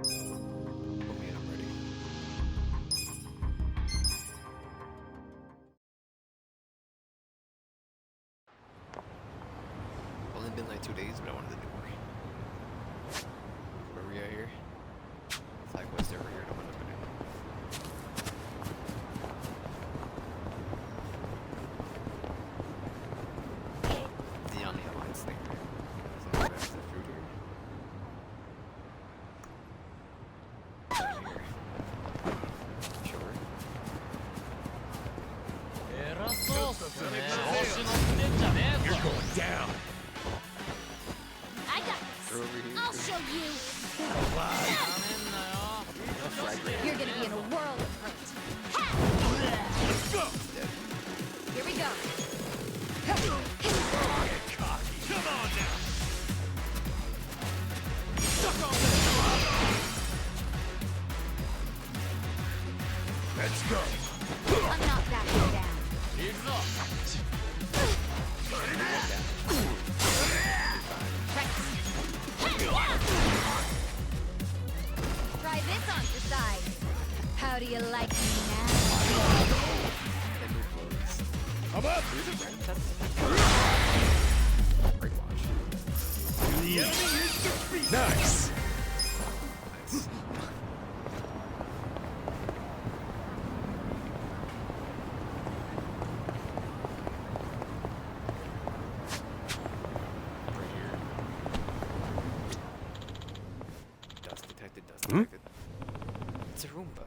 Oh man, I'm ready. Only been like 2 days, but I wanted to do more. Where are we at here? It's like west over here, I don't want to do. The only alliance thing. There's no best fruit here. Down here. Sure. You're going down. I got this. They're over here. I'll show you. You're gonna be in a world of hurt. Ha! Let's go. Dead. Here we go. Get cocky. Come on now. Suck on this. Let's go. I'm not backing down. Try this on the side. How do you like me now? That move blows. I'm up. Great launch. The enemy is defeated. Nice. Nice. Right here. Dust detected, dust detected. It's a Roomba.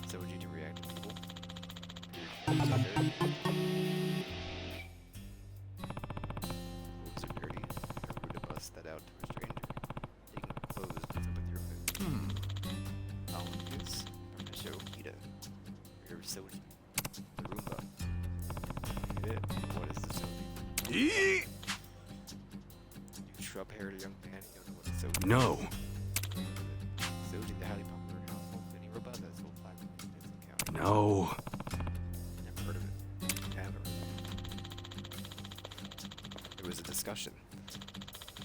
So would you do react to people? Rooms are dirty. Or would have bust that out to a stranger. Taking your clothes, what's up with your food? Volunteers? I'm gonna show Kita. Your Soji. The Roomba. Get it? What is the Soji? Eee. You shrub-haired young man, you don't know what a Soji is. No. Soji, the highly popular household mini robot that's sold 5 million units in counting. No. Never heard of it. Haven't. There was a discussion.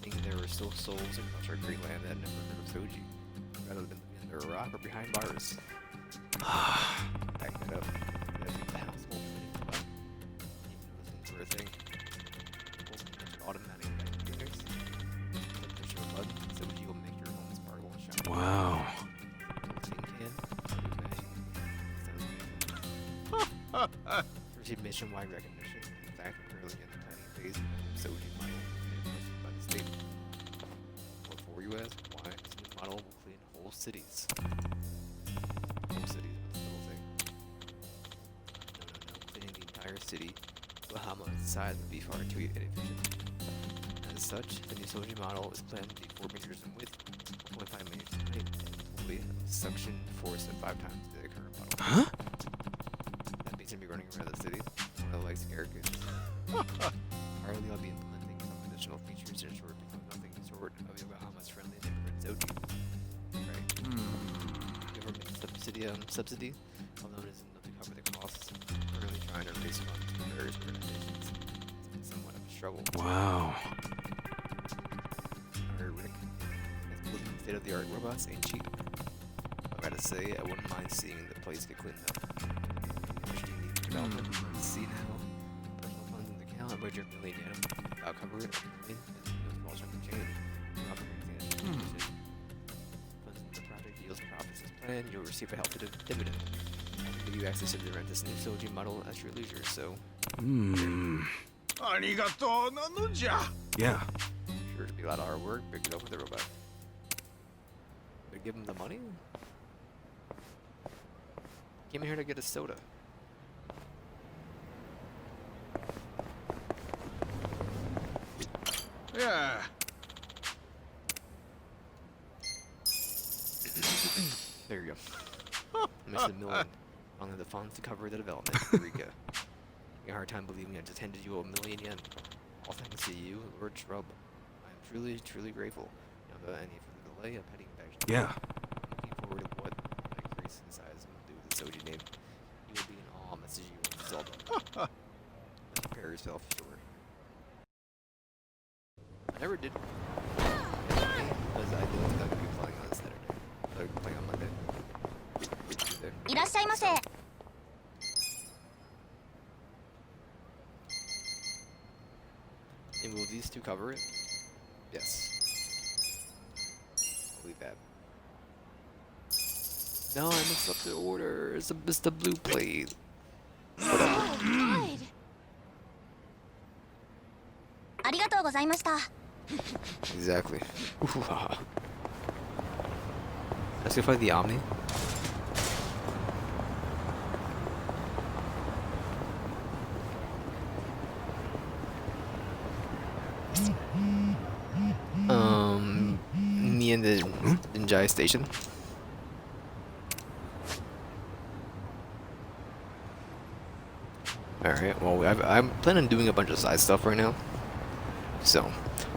Thinking there were still souls across our Greenland that had never heard of Soji. Rather than under a rock or behind bars. Back that up. That'd be the household mini robot. Even though things were a thing. Automatic vacuum cleaners. The push of a button, Soji will make your home sparkle and shine. Wow. Received nationwide recognition. In fact, we're currently in the planning phase of Soji model endorsed by the state. What for, you ask? Why? This new model will clean whole cities. Whole cities, what's the little thing? No. Cleaning the entire city. Bahamas size would be far too inefficient. As such, the new Soji model is planned to be 4 meters in width, 4.5 meters in height, and totally suction force of 5 times the current model. Huh? That means you'll be running around the city, one of the like scare kids. Harley will be implementing some additional features to ensure it becomes nothing short of Yokohama's friendly neighborhood Soji. Right. Government subsidy, although it isn't enough to cover the costs, currently trying to raise funds from various organizations. It's been somewhat of a struggle. Wow. Alright, Rick. As building state-of-the-art robots ain't cheap. I gotta say, I wouldn't mind seeing the place get cleaned up. How much do you need for development? Let's see now. Personal funds in the account, a budget of $1 million annual. I'll cover it. $1 million is no small chunk of change. You're offering funds in the project yields profits as planned, you'll receive a healthy dividend. I'll give you access to this new Soji model at your leisure, so Arigato nano ja. Yeah. sure to be a lot of hard work, but good luck with the robot. But give him the money? Came in here to get a soda. Yeah. There you go. Mr. $1 million. Only the funds to cover the development. Eureka. You have a hard time believing I just handed you $1 million yen. All thanks to you, Lord Shrub. I am truly, truly grateful. Without any further delay, I'm heading back to Yeah. I'm looking forward to what an increase in size will do with the Soji name. You will be in awe, message you when it's all done. Prepare yourself, sure. Never did. Because I didn't think I would be playing on Saturday. I would be playing on Monday. Tuesday. いらっしゃいませ。 And will these two cover it? Yes. I'll leave that. No, I mixed up the order. It's the blue plate. Whatever. Good. ありがとうございました。 Exactly. Let's go find the Omni. Me and the Ninja station. Alright, well, I'm planning on doing a bunch of side stuff right now. So,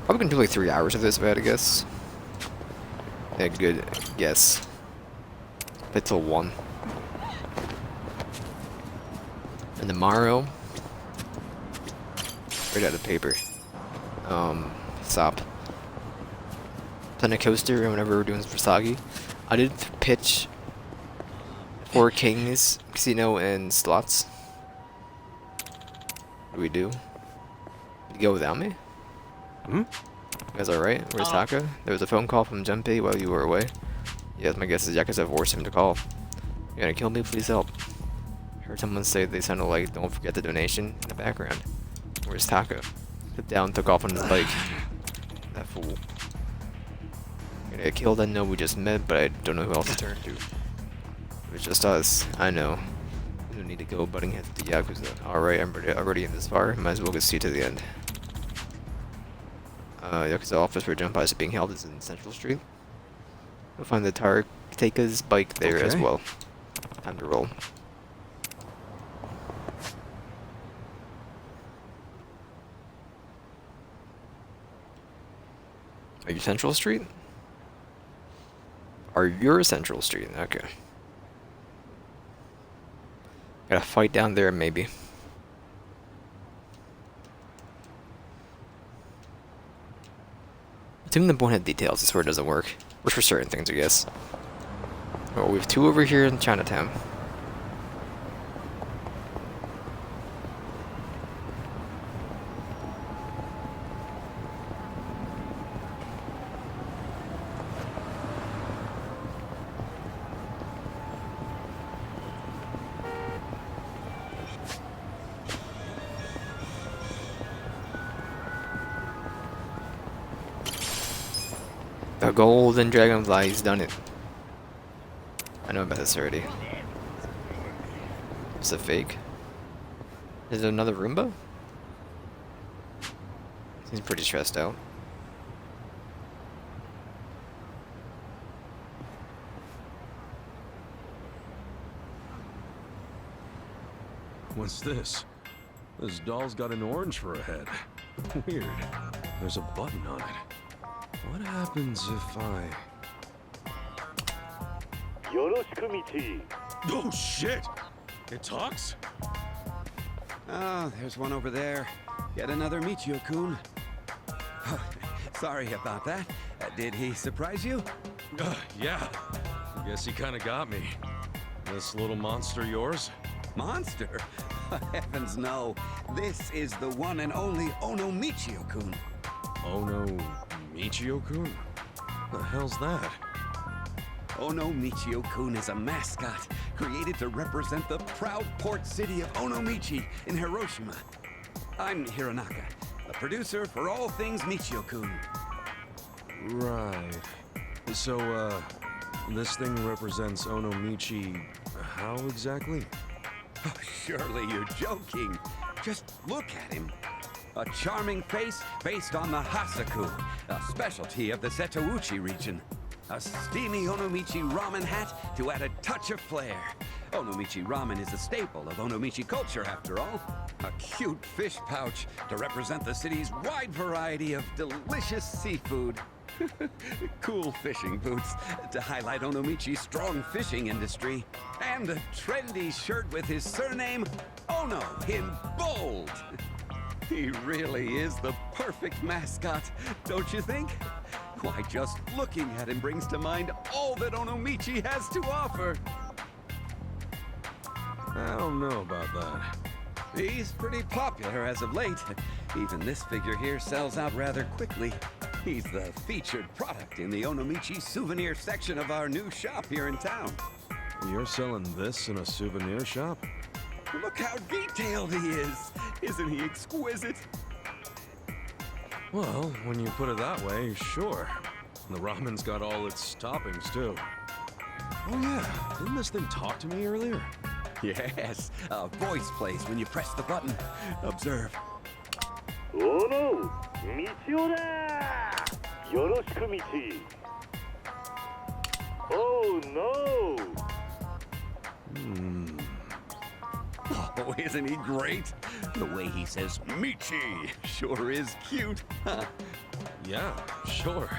probably gonna do like 3 hours of this if I had to guess. Yeah, good guess. But till 1. And tomorrow, right out of paper. Stop. Plan a coaster whenever we're doing Versagi. I did pitch 4 Kings, Casino, and Slots. What do we do? You go without me? Hmm? You guys alright? Where's Taka? There was a phone call from Junpei while you were away. Yes, my guess is Yakuza forced him to call. You're gonna kill me? Please help. Heard someone say they sounded like don't forget the donation in the background. Where's Taka? Sit down, took off on his bike. That fool. You're gonna get killed, I know we just met, but I don't know who else to turn to. It was just us, I know. We don't need to go butting heads to Yakuza. Alright, I'm already in this far, might as well get see to the end. Yakuza office where Junpei is being held is in Central Street. You'll find the Taika's bike there as well. Time to roll. Are you Central Street? Are you Central Street? Okay. Gotta fight down there, maybe. Assuming the bonehead details is where it doesn't work. Which for certain things, I guess. Oh, we have 2 over here in Chinatown. The golden dragonfly's done it. I know about this already. It's a fake. Is it another Roomba? He's pretty stressed out. What's this? This doll's got an orange for a head. Weird. There's a button on it. What happens if I... Oh shit! It talks? Oh, there's one over there. Yet another Michio-kun. Sorry about that. Did he surprise you? Yeah. Guess he kinda got me. This little monster yours? Monster? Heavens no. This is the one and only Ono Michio-kun. Ono Michio-kun? The hell's that? Ono Michio-kun is a mascot created to represent the proud port city of Onomichi in Hiroshima. I'm Hironaka, the producer for all things Michio-kun. Right. So, this thing represents Onomichi... how exactly? Oh, surely you're joking. Just look at him. A charming face based on the Hasaku, a specialty of the Setouchi region. A steamy Onomichi ramen hat to add a touch of flair. Onomichi ramen is a staple of Onomichi culture, after all. A cute fish pouch to represent the city's wide variety of delicious seafood. Cool fishing boots to highlight Onomichi's strong fishing industry. And a trendy shirt with his surname, Ono, in bold. He really is the perfect mascot, don't you think? Why, just looking at him brings to mind all that Onomichi has to offer. I don't know about that. He's pretty popular as of late. Even this figure here sells out rather quickly. He's the featured product in the Onomichi souvenir section of our new shop here in town. You're selling this in a souvenir shop? Look how detailed he is! Isn't he exquisite? Well, when you put it that way, sure. The ramen's got all its toppings, too. Oh yeah, didn't this thing talk to me earlier? Yes, a voice plays when you press the button. Observe. Oh no! Michio da! Yoroshiku, Michi! Oh no! Oh, isn't he great? The way he says Michi sure is cute. Huh? Yeah, sure.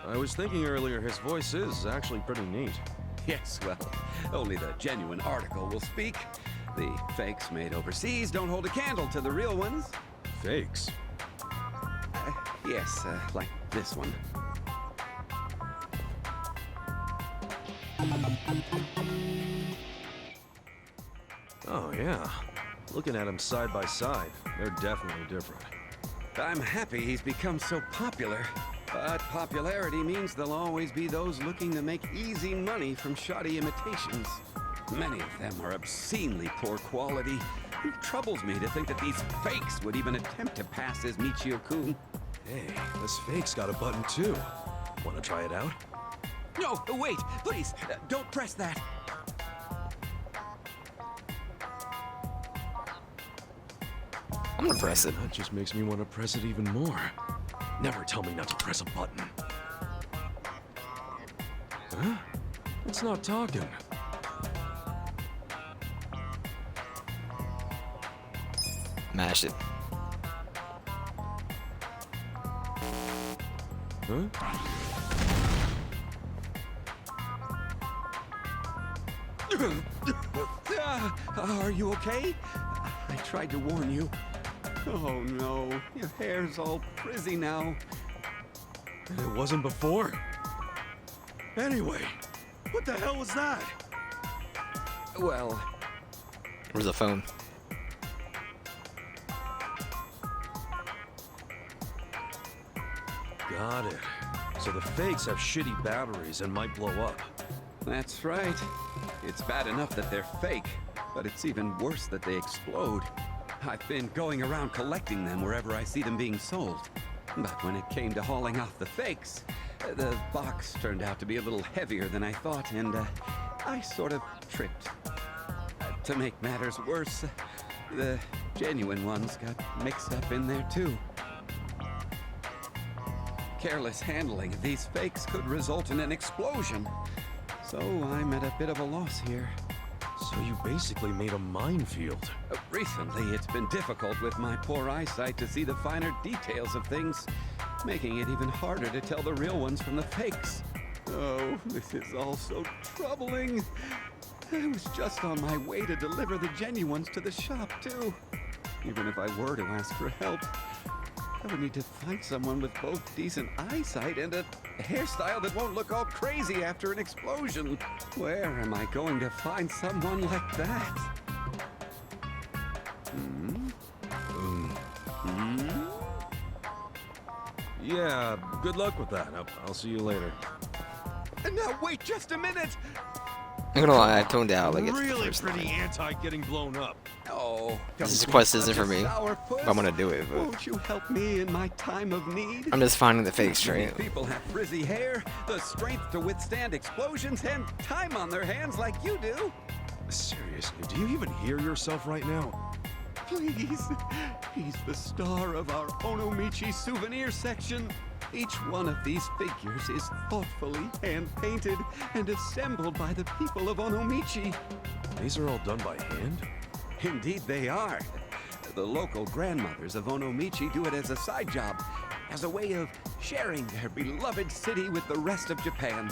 I was thinking earlier his voice is actually pretty neat. Yes, well, only the genuine article will speak. The fakes made overseas don't hold a candle to the real ones. Fakes. Yes, like this one. Oh yeah. Looking at them side by side, they're definitely different. I'm happy he's become so popular. But popularity means there'll always be those looking to make easy money from shoddy imitations. Many of them are obscenely poor quality. It troubles me to think that these fakes would even attempt to pass as Michio-kun. Hey, this fake's got a button too. Wanna try it out? No, wait, please, don't press that. I'm gonna press it. That just makes me want to press it even more. Never tell me not to press a button. Huh? It's not talking. Mash it. Huh? Are you okay? I tried to warn you. Oh no, your hair's all frizzy now. And it wasn't before. Anyway, what the hell was that? Well, Where's the phone? Got it. So the fakes have shitty batteries and might blow up. that's right. It's bad enough that they're fake, but it's even worse that they explode. I've been going around collecting them wherever I see them being sold. But when it came to hauling off the fakes, the box turned out to be a little heavier than I thought, and I sort of tripped. To make matters worse, the genuine ones got mixed up in there too. Careless handling of these fakes could result in an explosion. So I'm at a bit of a loss here. So you basically made a minefield. Recently, it's been difficult with my poor eyesight to see the finer details of things, making it even harder to tell the real ones from the fakes. Oh, this is all so troubling. I was just on my way to deliver the genuine ones to the shop, too. Even if I were to ask for help, I would need to find someone with both decent eyesight and a hairstyle that won't look all crazy after an explosion. Where am I going to find someone like that? Yeah, good luck with that. I'll see you later. Now, wait just a minute! I'm gonna lie, I toned out like it's the Really first pretty time. anti getting blown up. Oh, This don't quest be isn't such for a me, sourpuss. but I'm gonna do it, but Won't you help me in my time of need? I'm just finding the fake Many straight. people have frizzy hair, the strength to withstand explosions, and time on their hands like you do. Seriously, do you even hear yourself right now? Please, he's the star of our Onomichi souvenir section. Each one of these figures is thoughtfully hand-painted and assembled by the people of Onomichi. These are all done by hand? Indeed they are. The local grandmothers of Onomichi do it as a side job, as a way of sharing their beloved city with the rest of Japan.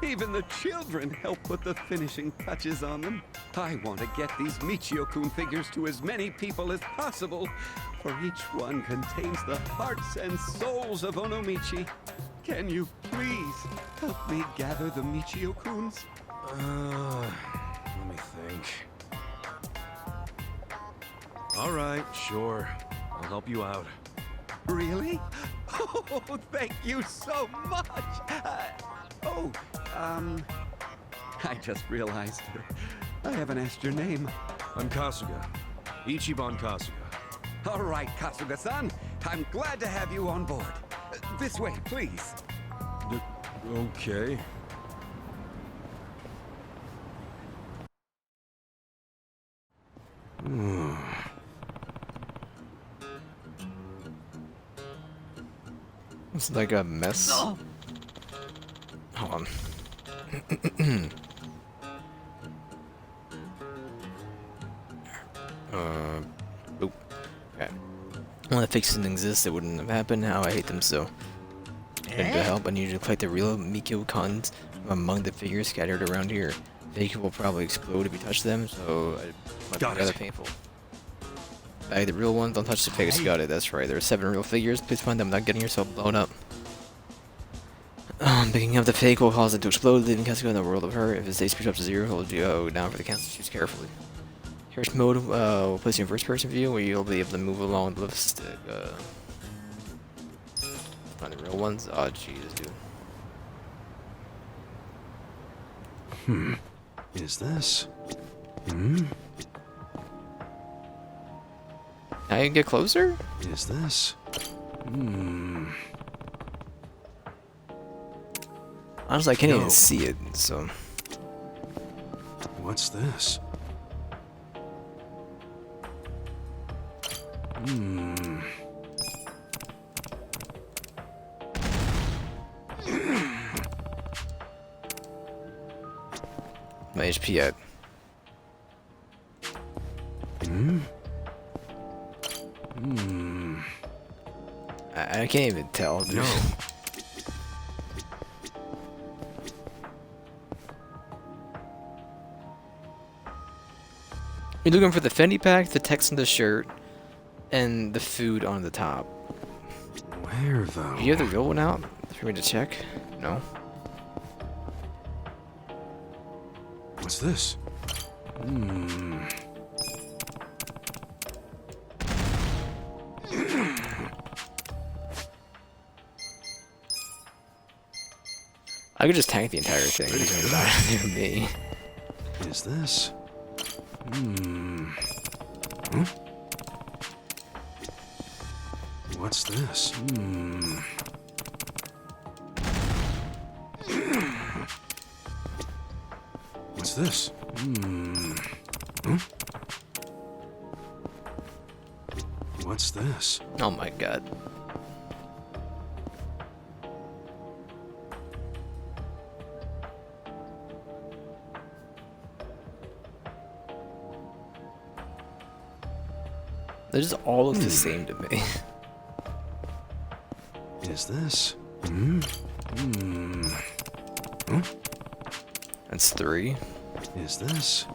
Even the children help put the finishing touches on them. I want to get these Michio-kun figures to as many people as possible, for each one contains the hearts and souls of Onomichi. Can you please help me gather the Michio-kuns? Let me think. All right, sure. I'll help you out. Really? Oh, thank you so much! I just realized I haven't asked your name. I'm Kasuga. Ichiban Kasuga. All right, Kasuga-san. I'm glad to have you on board. This way, please. Okay. It's like a mess. Oh. Hold on. Oop. Okay. Well, if fixes didn't exist, it wouldn't have happened. How I hate them so. And to help, I need you to collect the real Mikyo-cons among the figures scattered around here. They will probably explode if you touch them, so it might be rather painful. Bag the real ones, don't touch the fakes. Got it, that's right. There are 7 real figures. Please find them without getting yourself blown up. Picking up the fake will cause it to explode, leaving Kasuga in the world of hurt. If his state speeds up to 0, he'll go down for the cancel. Choose carefully. Here's mode will place you in first person view, where you'll be able to move along the left stick. Find the real ones? Oh, jeez, dude. Is this? Now you can get closer? Is this? Honestly, I can't No. even see it, so... What's this? My HP at... I can't even tell, dude. No. You're looking for the Fendi pack, the text on the shirt, and the food on the top. Where though? Do you have the real one out for me to check? No. What's this? I could just tank the entire thing. He's gonna die near me. Is this? What's this? What's this? What's this? Oh my god. They just all look the same to me. Is this? That's 3. Is this?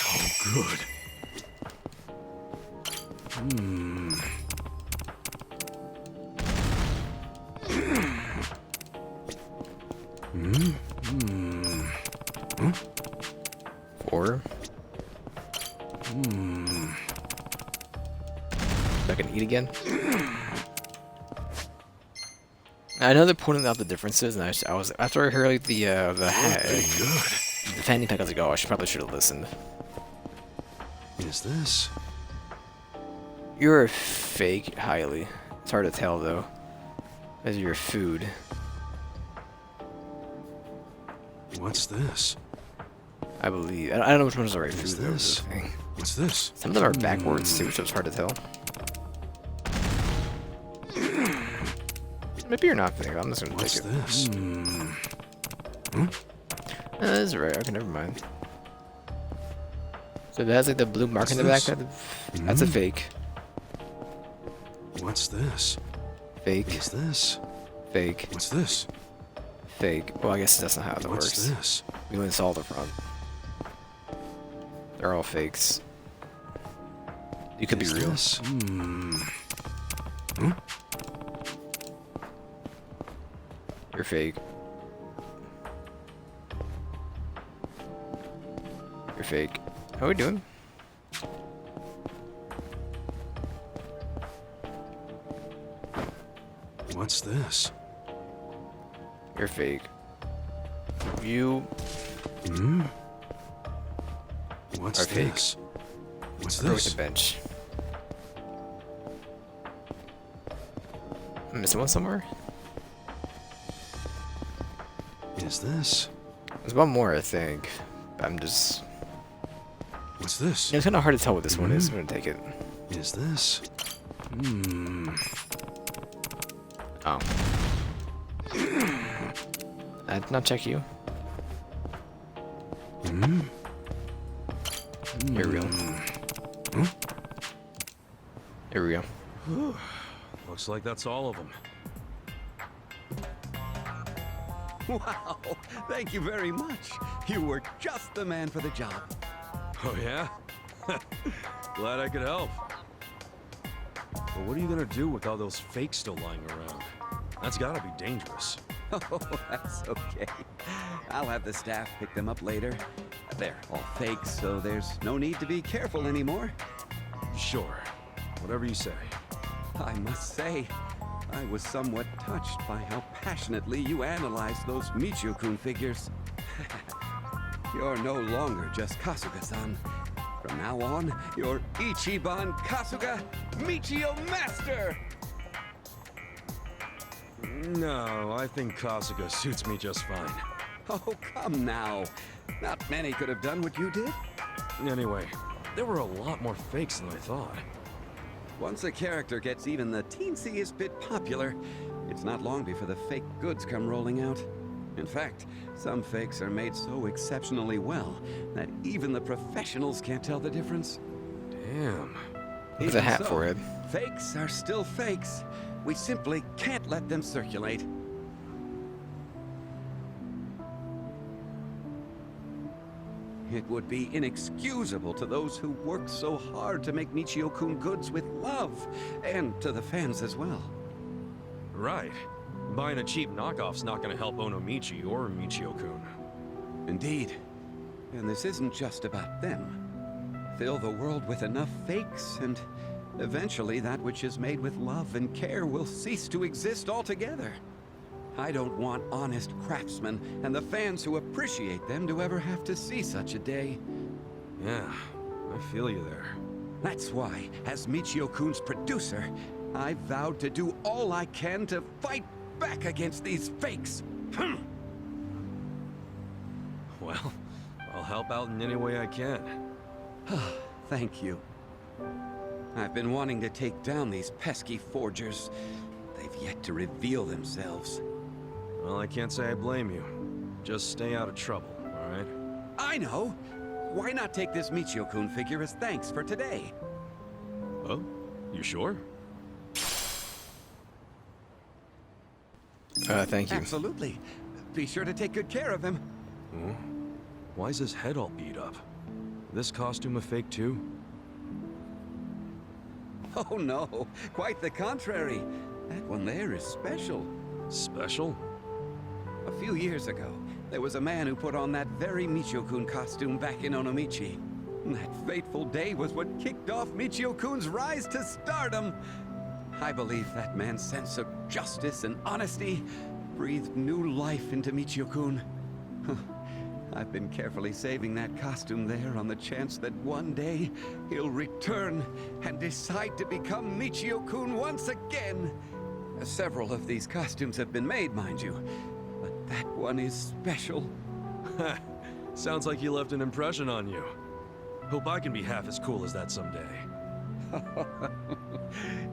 Oh, good. Four. I can eat again. I know they're pointing out the differences, and I was after I heard like the fanny pack, I was like, oh, I probably should have listened. Is this? You're a fake, highly. It's hard to tell though, as your food. What's this? I believe. I don't know which one is the right food What's though. this? Is the thing. What's this? Some of them are backwards too, so it's hard to tell. Maybe you're not fake. I'm just gonna What's take it. this? That is right. Okay, never mind. So that has like the blue mark in the back. That's a fake. What's this? Fake. What is this? Fake. What's this? Fake. Well, I guess that's not how that What's works. this? We only saw the front. They're all fakes. You could be Is real. this? You're fake. You're fake. How are we doing? What's this? You're fake. You What's are fake. this? What's Throw this? the bench. I'm missing one somewhere? Is this? There's one more, I think. I'm just... What's this? Yeah, it's kind of hard to tell what this one is. I'm gonna take it. Is this? Oh. I did not check you. You're real. Here we go. Looks like that's all of them. Wow, thank you very much. You were just the man for the job. Oh yeah? Glad I could help. But what are you gonna do with all those fakes still lying around? That's gotta be dangerous. Oh, that's okay. I'll have the staff pick them up later. They're all fakes, so there's no need to be careful anymore. Sure. Whatever you say. I must say, I was somewhat touched by how passionately you analyzed those Michio-kun figures. You're no longer just Kasuga-san. From now on, you're Ichiban Kasuga Michio Master! No, I think Kasuga suits me just fine. Oh, come now. Not many could have done what you did. Anyway, there were a lot more fakes than I thought. Once a character gets even the teensiest bit popular, it's not long before the fake goods come rolling out. In fact, some fakes are made so exceptionally well that even the professionals can't tell the difference. Damn. There's a Even hat so, for it. Fakes are still fakes. We simply can't let them circulate. It would be inexcusable to those who worked so hard to make Michio-kun goods with love, and to the fans as well. Right. Buying a cheap knockoff's not gonna help Onomichi or Michio-kun. Indeed. And this isn't just about them. Fill the world with enough fakes, and eventually that which is made with love and care will cease to exist altogether. I don't want honest craftsmen and the fans who appreciate them to ever have to see such a day. Yeah, I feel you there. That's why, as Michio-kun's producer, I vowed to do all I can to fight back against these fakes. Well, I'll help out in any way I can. Thank you. I've been wanting to take down these pesky forgers. They've yet to reveal themselves. Well, I can't say I blame you. Just stay out of trouble, alright? I know! Why not take this Michio-kun figure as thanks for today? Oh? You sure? Thank you. Absolutely. Be sure to take good care of him. Oh? Why is his head all beat up? This costume a fake too? Oh no, quite the contrary. That one there is special. Special? A few years ago, there was a man who put on that very Michio-kun costume back in Onomichi. That fateful day was what kicked off Michio-kun's rise to stardom. I believe that man's sense of justice and honesty breathed new life into Michio-kun. I've been carefully saving that costume there on the chance that one day he'll return and decide to become Michio-kun once again. Several of these costumes have been made, mind you, but that one is special. Sounds like he left an impression on you. Hope I can be half as cool as that someday.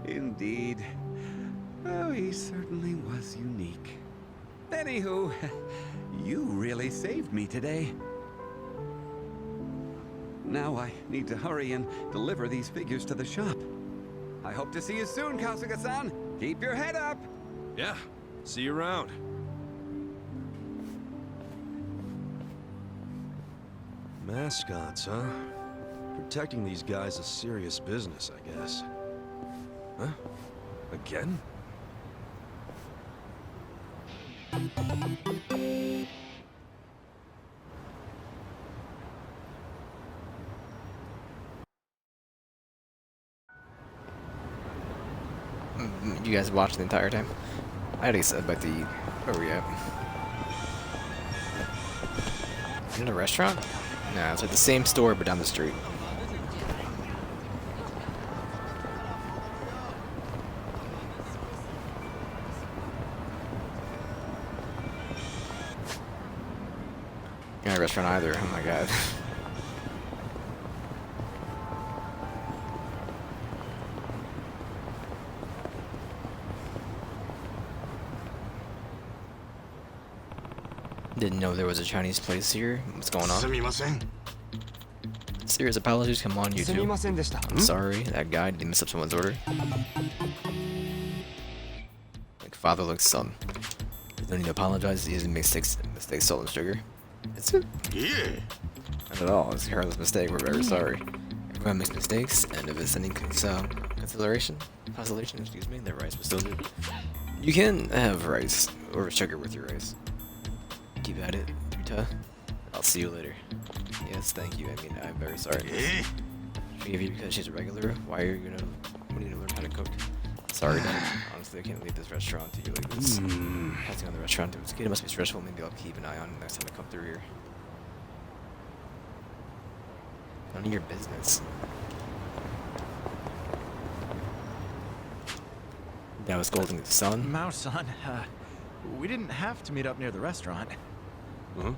Indeed. Oh, he certainly was unique. Anywho, you really saved me today. Now I need to hurry and deliver these figures to the shop. I hope to see you soon, Kasuga-san. Keep your head up. Yeah, see you around. Mascots, huh? Protecting these guys is serious business, I guess. Huh? Again? You guys watched the entire time? I already said about the... Where are we at? In a restaurant? Nah, it's at the same store but down the street. Not a restaurant either, oh my god. Didn't know there was a Chinese place here. What's going on? Serious apologies come on YouTube. I'm sorry, that guy didn't mess up someone's order. Like father like son. You don't need to apologize, he doesn't make mistakes, salt and sugar. It's it. Yeah. Not at all, it's a careless mistake, we're very sorry. Everyone makes mistakes, and if it's any consolation, excuse me, the rice was still good. You can have rice, or sugar with your rice. Keep at it, Yuta. I'll see you later. Yes, thank you. I mean, I'm very sorry. She gave you because she's a regular. Why are you gonna? We need to learn how to cook. Sorry, Dad. Honestly, I can't leave this restaurant to you like this. Passing on the restaurant to its kid, it must be stressful. Maybe I'll keep an eye on it next time I come through here. None of your business. That was scolding the son. Mao-san, we didn't have to meet up near the restaurant. Huh?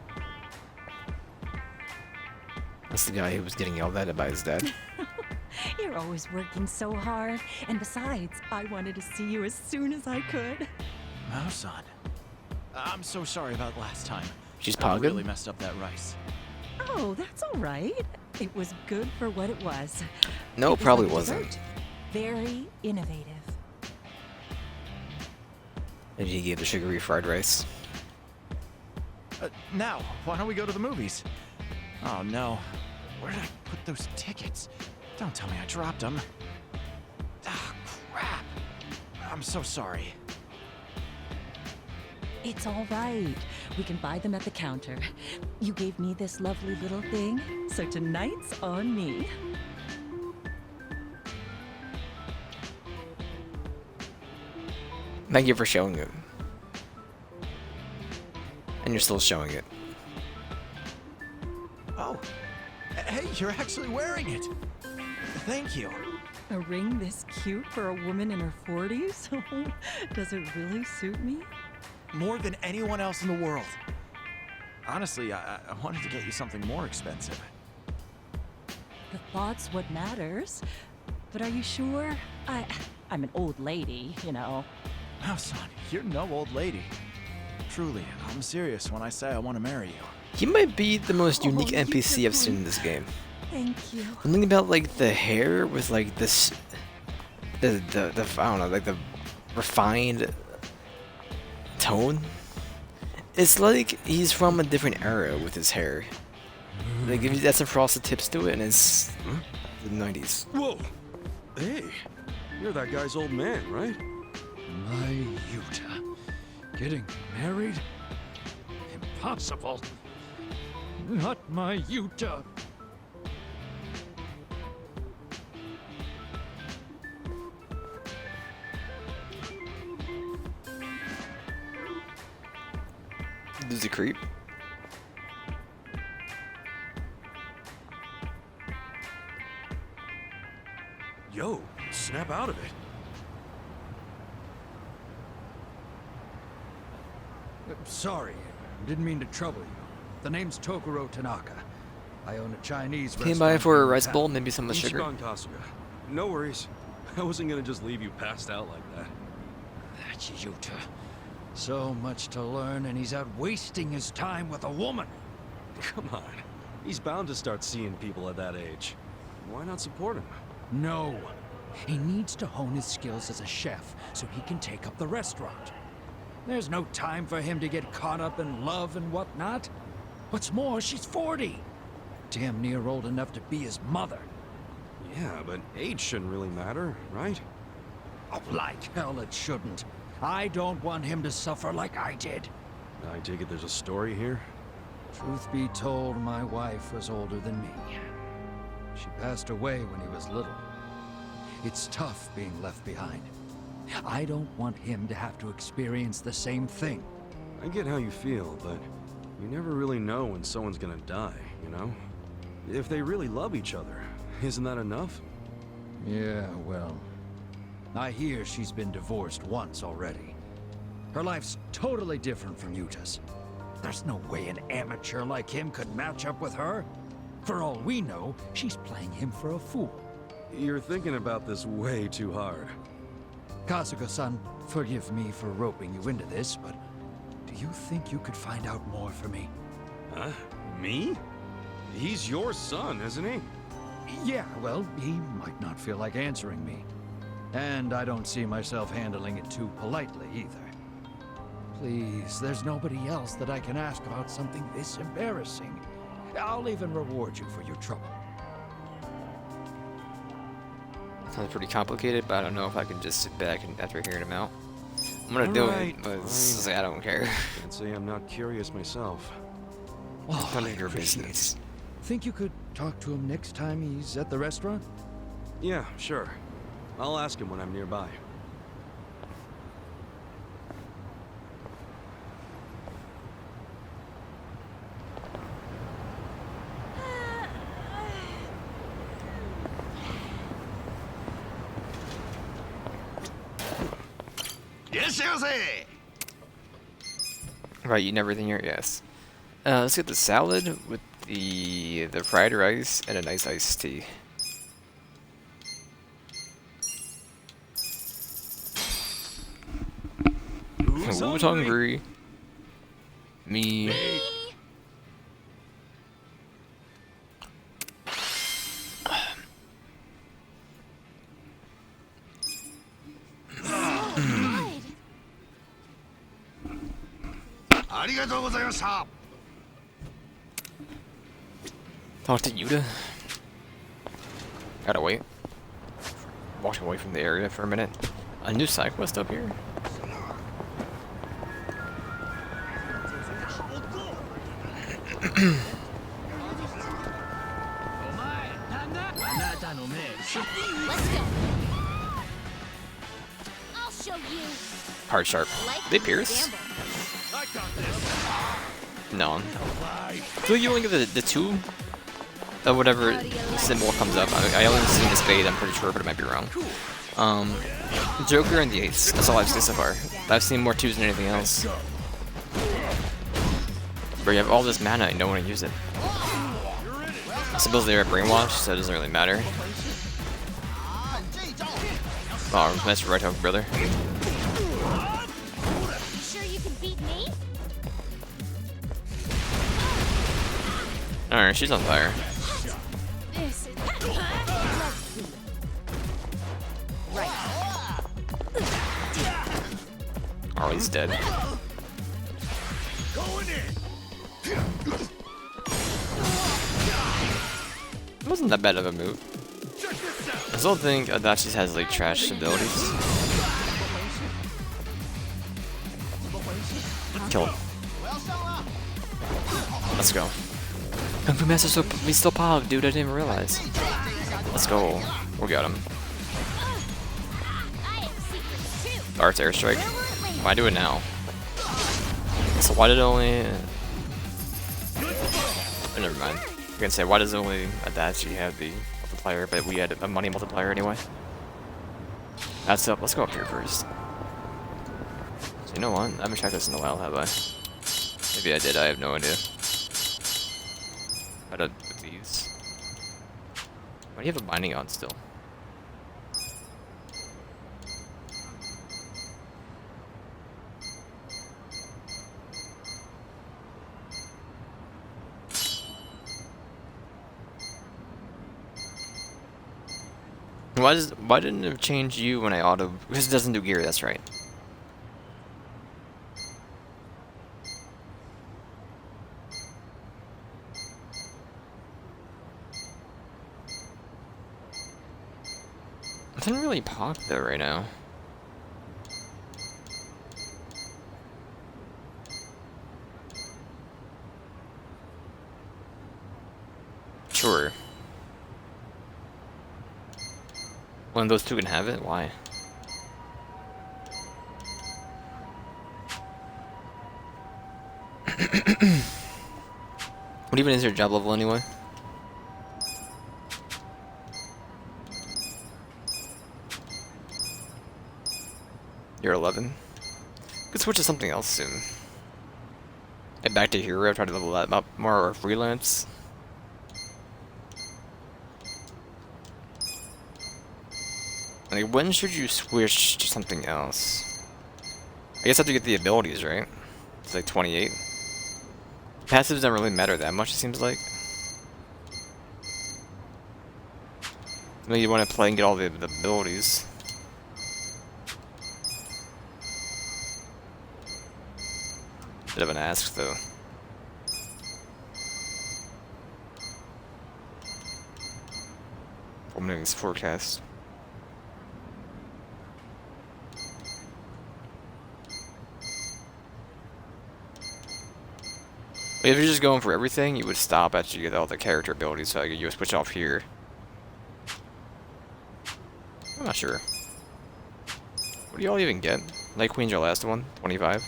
That's the guy who was getting yelled at by his dad. You're always working so hard. And besides, I wanted to see you as soon as I could. Mao-san, I'm so sorry about last time. She's I pogging? really messed up that rice. Oh, that's all right. It was good for what it was. No, It was probably like a wasn't. dessert. Very innovative. And he gave the sugary fried rice. Now, why don't we go to the movies? Oh no, where did I put those tickets? Don't tell me I dropped them. Ah, crap. I'm so sorry. It's all right. We can buy them at the counter. You gave me this lovely little thing, so tonight's on me. Thank you for showing it. And you're still showing it. Oh, hey, you're actually wearing it. Thank you. A ring this cute for a woman in her 40s? Does it really suit me? More than anyone else in the world. Honestly, I wanted to get you something more expensive. The thought's what matters. But are you sure? I'm an old lady, you know. Now, son, you're no old lady. Truly, I'm serious when I say I want to marry you. He might be the most unique Oh, NPC I've beautiful. seen in this game. Thank you. Something about like the hair with like this, the I don't know, like the refined tone. It's like he's from a different era with his hair. Like if that's some frosted tips to it, and it's the 90s. Whoa! Hey, you're that guy's old man, right? My Yuta. Getting married? Impossible. Not my Yuta. This is a creep. Yo, snap out of it. Sorry, didn't mean to trouble you. The name's Tokuro Tanaka. I own a Chinese Came restaurant. by for a in rice town. bowl, maybe some sugar. Ichiban Kasuga. No worries. I wasn't gonna just leave you passed out like that. That's Yuta. So much to learn, and he's out wasting his time with a woman. Come on. He's bound to start seeing people at that age. Why not support him? No. He needs to hone his skills as a chef so he can take up the restaurant. There's no time for him to get caught up in love and whatnot. What's more, she's 40. Damn near old enough to be his mother. Yeah, but age shouldn't really matter, right? Oh, like hell it shouldn't. I don't want him to suffer like I did. I take it there's a story here? Truth be told, my wife was older than me. She passed away when he was little. It's tough being left behind. I don't want him to have to experience the same thing. I get how you feel, but you never really know when someone's gonna die, you know? If they really love each other, isn't that enough? Yeah, well, I hear she's been divorced once already. Her life's totally different from Yuta's. There's no way an amateur like him could match up with her. For all we know, she's playing him for a fool. You're thinking about this way too hard. Kasuga-san, forgive me for roping you into this, but do you think you could find out more for me? Huh? Me? He's your son, isn't he? Yeah, well, he might not feel like answering me. And I don't see myself handling it too politely either. Please, there's nobody else that I can ask about something this embarrassing. I'll even reward you for your trouble. Sounds pretty complicated, but I don't know if I can just sit back and after hearing him out. I'm gonna do Alright, it, but fine. it's like, I don't care. Can't say I'm not curious myself. Oh, None I of your appreciate it. business. Think you could talk to him next time he's at the restaurant? Yeah, sure. I'll ask him when I'm nearby. Right, eating everything here? Yes. Let's get the salad with the fried rice and a nice iced tea. Who's Who's hungry? Me. Talk to Yuta. Gotta wait. Walked away from the area for a minute. A new side quest up here? Let's go. I'll show you. Hard sharp. Life They is a pierce? gamble. No. So you only get the two of whatever symbol comes up. I only seen the spade, I'm pretty sure, but I might be wrong. Joker and the ace. That's all I've seen so far. I've seen more twos than anything else. But you have all this mana and no one to use it. I suppose they are brainwashed, so it doesn't really matter. Oh, nice right hook, brother. You sure you can beat me? Alright, she's on fire. This is. Let's see. Right. Oh, he's dead. It wasn't that bad of a move. I still think Adachi has like trash abilities. Kill him. Let's go. Kung Fu Master still pop, dude. I didn't even realize. Let's go. We got him. I have secrets too. Art's airstrike. Why do it now? So why did it only? Oh, never mind. I can say why does only Adachi have the multiplier, but we had a money multiplier anyway. That's up. Let's go up here first. So you know what? I haven't checked this in a while, have I? Maybe I did. I have no idea. How to put these? Why do you have a binding on still? Why didn't it change you when I auto? Because it doesn't do gear. That's right. Nothing really pop though right now. Sure. One of those two can have it? Why? What even is your job level anyway? You're 11? Could switch to something else soon. Head back to hero, try to level that up more, or freelance. Like, when should you switch to something else? I guess after you get the abilities, right? It's like 28. Passives don't really matter that much, it seems like. I mean, you want to play and get all the abilities. Bit of an ask, though. Omning's forecast. If you're just going for everything, you would stop after you get all the character abilities, so you would switch off here. I'm not sure. What do y'all even get? Night Queen's your last one? 25?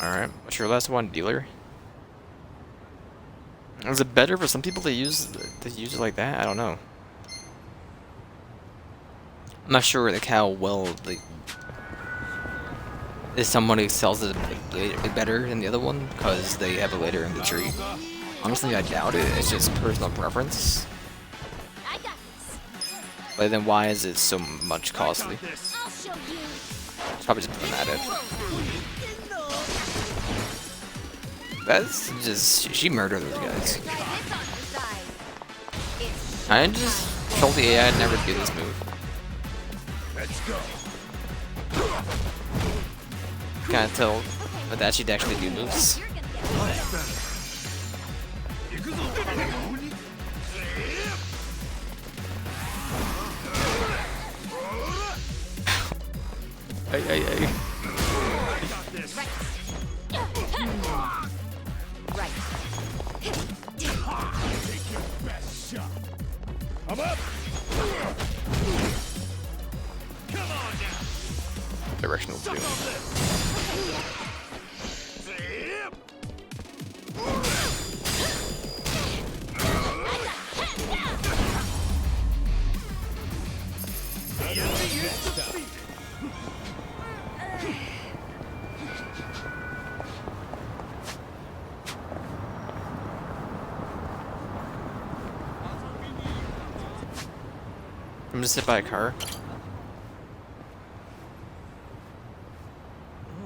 Alright, what's your last one? Dealer? Is it better for some people to use it like that? I don't know. I'm not sure like how well if somebody sells it better than the other one because they have it later in the tree. Honestly, I doubt it. It's just personal preference. I got this. But then why is it so much costly? I'll show you. It's probably just putting at it. That's just she murdered those guys. Try this on the side. It's I just told the AI I'd never do this move. Let's go. Can't tell that she'd actually do moves. you're gonna get Hey, hey, hey. right. I'm up. Directional view. I'm gonna sit by a car.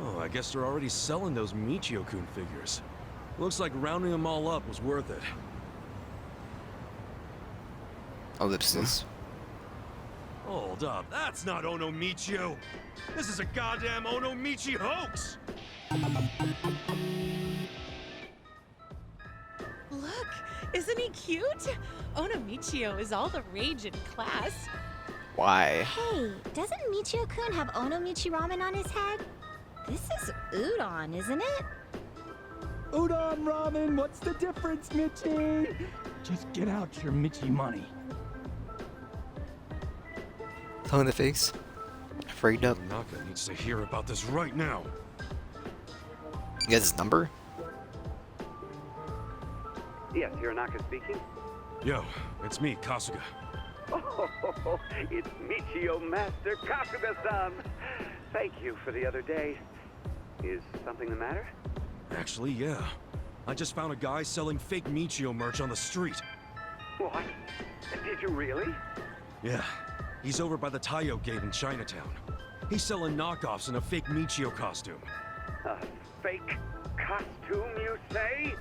Oh, I guess they're already selling those Michio-kun figures. Looks like rounding them all up was worth it. Ellipses. Hold up, that's not Ono Michio. This is a goddamn Ono Michi hoax. Look, isn't he cute? Onomichio is all the rage in class. Why? Hey, doesn't Michio-kun have Onomichi ramen on his head? This is udon, isn't it? Udon ramen, what's the difference, Michi? Just get out your Michi money. Tongue in the face. Afraid up. Naka needs to hear about this right now. You guys his number? Yes, Hironaka speaking. Yo, it's me, Kasuga. Oh, it's Michio Master Kasuga-san. Thank you for the other day. Is something the matter? Actually, yeah. I just found a guy selling fake Michio merch on the street. What? Did you really? Yeah, he's over by the Taiyo Gate in Chinatown. He's selling knockoffs in a fake Michio costume. A fake costume, you say?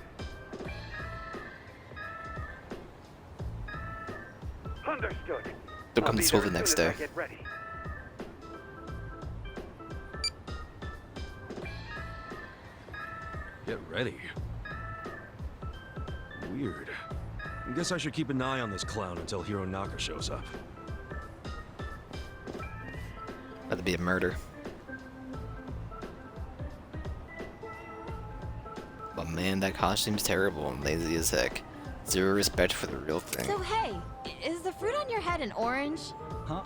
Understood. Don't I'll come be to school there the as next soon as day. I get ready. Get ready. Weird. I guess I should keep an eye on this clown until Hironaka shows up. About to be a murder. But man, that costume's terrible and lazy as heck. Zero respect for the real thing. So hey, is the fruit on your head an orange? Huh?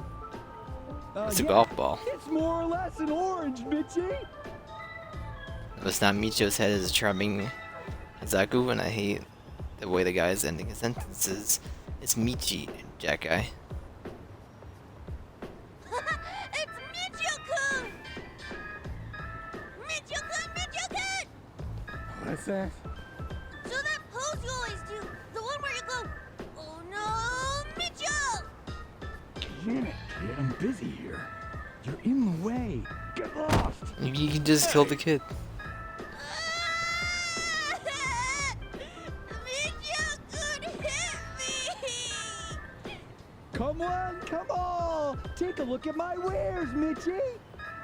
It's a Yeah, golf ball. It's more or less an orange, Mitchie. If it's not Michio's head, it's a charming Hazaku, and I hate the way the guy is ending his sentences. It's Michi, Jack Guy. It's Michio-kun! Michio-kun, Michio-kun! What's that? So that pose you always do, the one where you go, oh no, Michio! Damn it, kid, I'm busy here. You're in the way. Get lost. You can just kill the kid. Michio-kun hit me! Come on, come on. Take a look at my wares, Mitchie.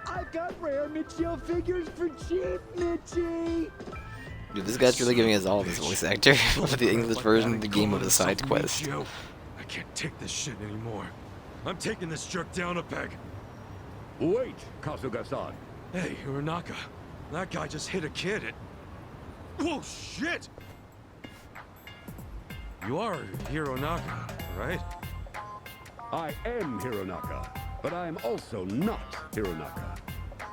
I've got rare Michio figures for cheap, Mitchie. Dude, this guy's really giving us all this voice actor for the English version of the game of the side quest. Michio. I can't take this shit anymore. I'm taking this jerk down a peg. Wait, Kasuga-san. Hey, Hironaka. That guy just hit a kid. Whoa, shit! You are Hironaka, right? I am Hironaka, but I am also not Hironaka.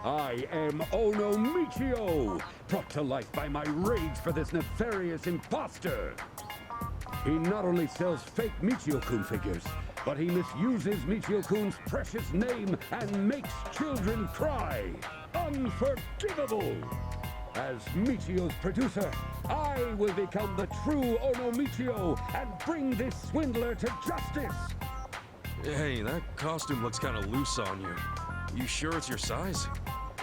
I am Ono Michio, brought to life by my rage for this nefarious imposter. He not only sells fake Michio-kun figures, but he misuses Michio-kun's precious name and makes children cry. Unforgivable! As Michio's producer, I will become the true Ono Michio and bring this swindler to justice. Hey, that costume looks kind of loose on you. You sure it's your size?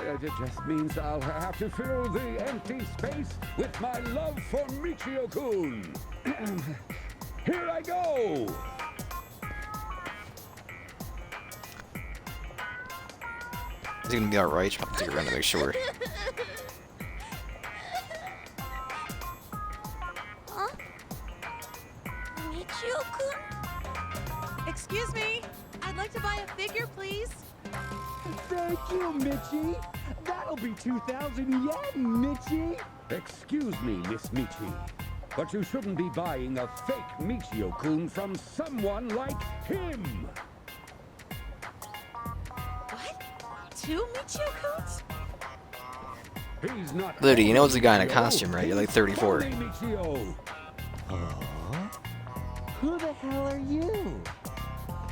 It just means I'll have to fill the empty space with my love for Michio-kun. Here I go! Is he gonna be alright? I'll take a run to make sure. Huh? Michio-kun? Excuse me. I'd like to buy a figure, please. Thank you, Mitchie. That'll be 2,000 yen, Mitchie. Excuse me, Miss Michi, but you shouldn't be buying a fake Michio-kun from someone like him. What? 2 Michio-kuns? He's not. Literally, you know it's a guy in a Michio, costume, right? You're like 34. he's only Michio. Who the hell are you?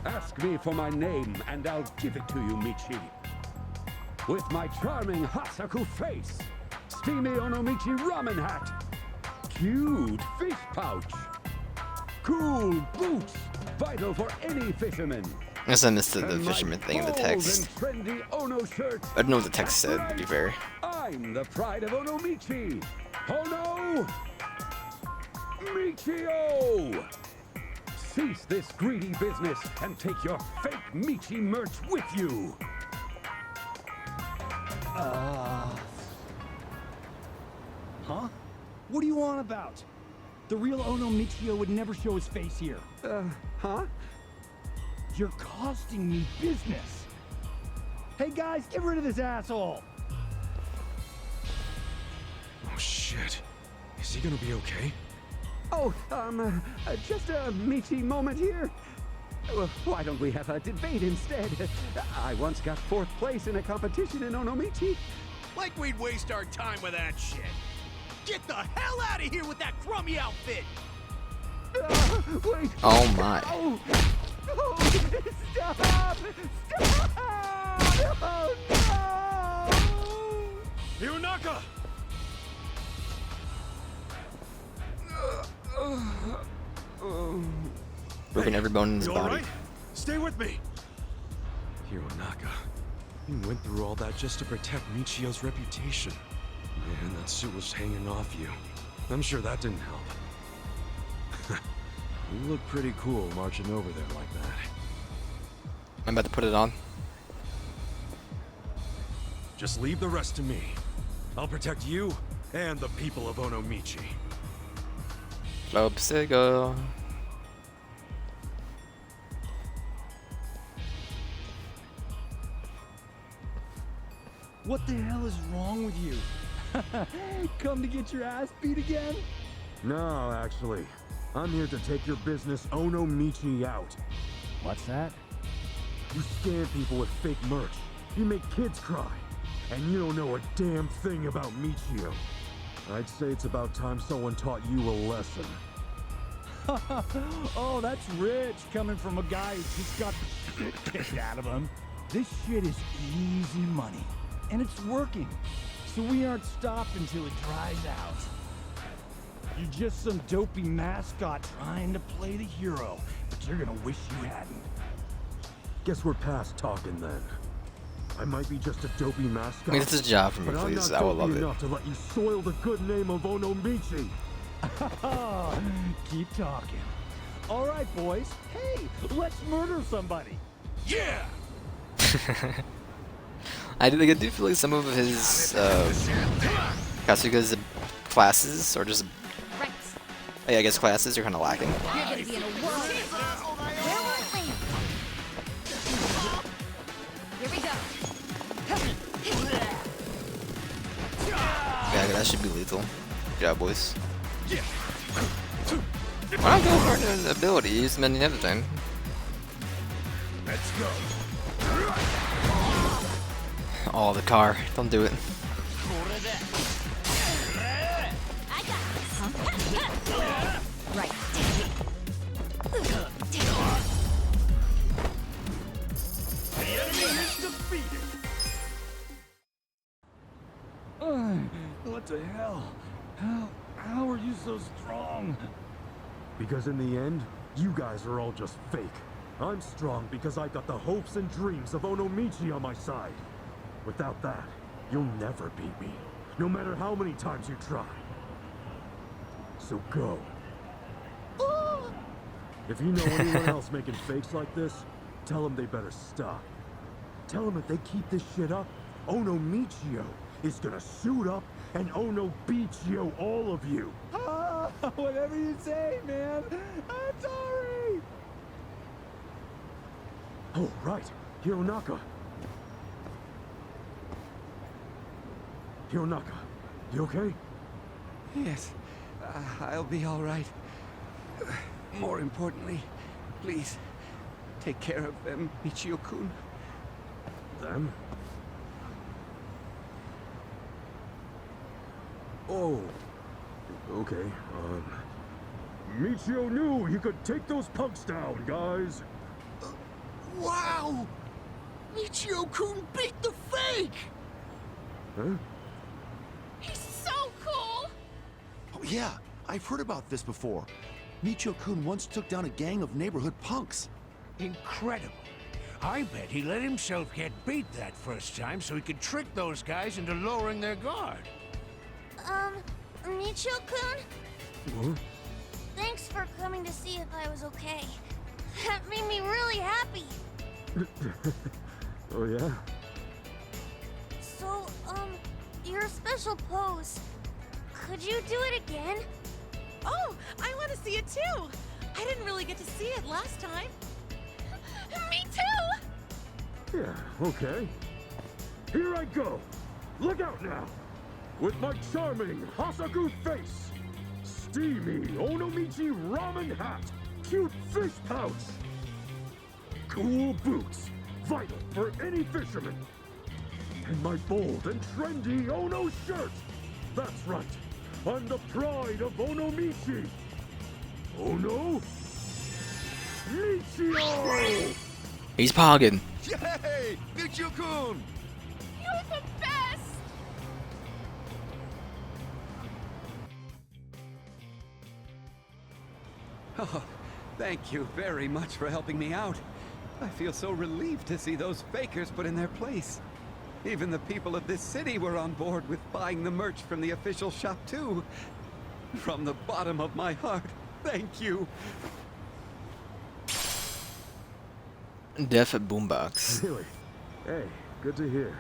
Ask me for my name, and I'll give it to you, Michi. With my charming Hasaku face, steamy Onomichi ramen hat, cute fish pouch, cool boots, vital for any fisherman. I guess I missed the and my fisherman thing in the bold text. and trendy Ono shirt. I don't know what the text said, to be fair. I'm the pride of Onomichi. Ono Michio! Cease this greedy business and take your fake Michi merch with you. Huh? What do you want about? The real Ono Michio would never show his face here. Huh? You're costing me business. Hey guys, get rid of this asshole. Oh shit. Is he gonna be okay? Oh, just a Michi moment here. Well, why don't we have a debate instead? I once got 4th place in a competition in Onomichi. Like we'd waste our time with that shit. Get the hell out of here with that crummy outfit! Wait. Oh my. Oh, stop! Stop! Oh, no! Hironaka! Broken every bone in his You body. alright? Stay with me! Hironaka, you went through all that just to protect Michio's reputation. Man, that suit was hanging off you. I'm sure that didn't help. You look pretty cool marching over there like that. I'm about to put it on. Just leave the rest to me. I'll protect you and the people of Onomichi. Lobsego. What the hell is wrong with you? Come to get your ass beat again? No, actually. I'm here to take your business Onomichi out. What's that? You scam people with fake merch. You make kids cry. And you don't know a damn thing about Michio. I'd say it's about time someone taught you a lesson. Oh, that's rich coming from a guy who just got the shit kicked out of him. This shit is easy money. And it's working. So we aren't stopped until it dries out. You're just some dopey mascot trying to play the hero, but you're gonna wish you hadn't. Guess we're past talking then. I might be just a dopey mascot. Make this a job for me, but please. I'm I not would love dopey it. enough to let you soil the good name of Onomichi. Keep talking. All right, boys. Hey, let's murder somebody. Yeah! I do feel like some of his Kasuga's classes, or just Right. I guess classes, are kind of lacking. You're gonna be in a war. Where will it land? Here we go. Yeah, that should be lethal. Good job, boys. Why not go for an ability? Use them any other time. Let's go. Oh, the car. Don't do it. I got this. Right. The enemy is defeated. What the hell? How are you so strong? Because in the end, you guys are all just fake. I'm strong because I got the hopes and dreams of Onomichi on my side. Without that, you'll never beat me, no matter how many times you try. So go. If you know anyone else making fakes like this, tell them they better stop. Tell them if they keep this shit up, Onomichio is gonna suit up and Onobichio all of you. Whatever you say, man. I'm sorry. Oh, right. Hironaka. Hironaka, you okay? Yes, I'll be all right. More importantly, please, take care of them, Michio-kun. Them? Oh, okay, Michio knew he could take those punks down, guys. Wow! Michio-kun beat the fake! Huh? He's so cool! Oh yeah, I've heard about this before. Michio-kun once took down a gang of neighborhood punks. Incredible. I bet he let himself get beat that first time so he could trick those guys into lowering their guard. Michio-kun? Huh? Thanks for coming to see if I was okay. That made me really happy. Oh, yeah? So, your special pose. Could you do it again? Oh, I want to see it too! I didn't really get to see it last time. Me too! Yeah, okay. Here I go. Look out now. With my charming Hasaku face, steamy Onomichi ramen hat, cute fish pouch, cool boots, vital for any fisherman, and my bold and trendy Ono shirt. That's right. I'm the pride of Onomichi. Ono Michio! He's pogging. Yay! Michio-kun! You're the best! Oh, thank you very much for helping me out. I feel so relieved to see those fakers put in their place. Even the people of this city were on board with buying the merch from the official shop too. From the bottom of my heart, thank you. Def Boombox. Really? Hey, good to hear.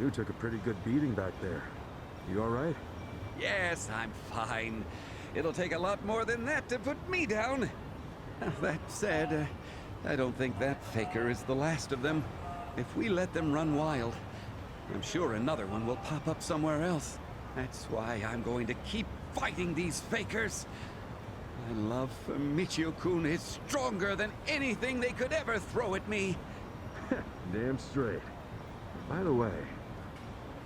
You took a pretty good beating back there. You alright? Yes, I'm fine. It'll take a lot more than that to put me down. That said, I don't think that faker is the last of them. If we let them run wild, I'm sure another one will pop up somewhere else. That's why I'm going to keep fighting these fakers. My love for Michio-kun is stronger than anything they could ever throw at me. Damn straight. By the way,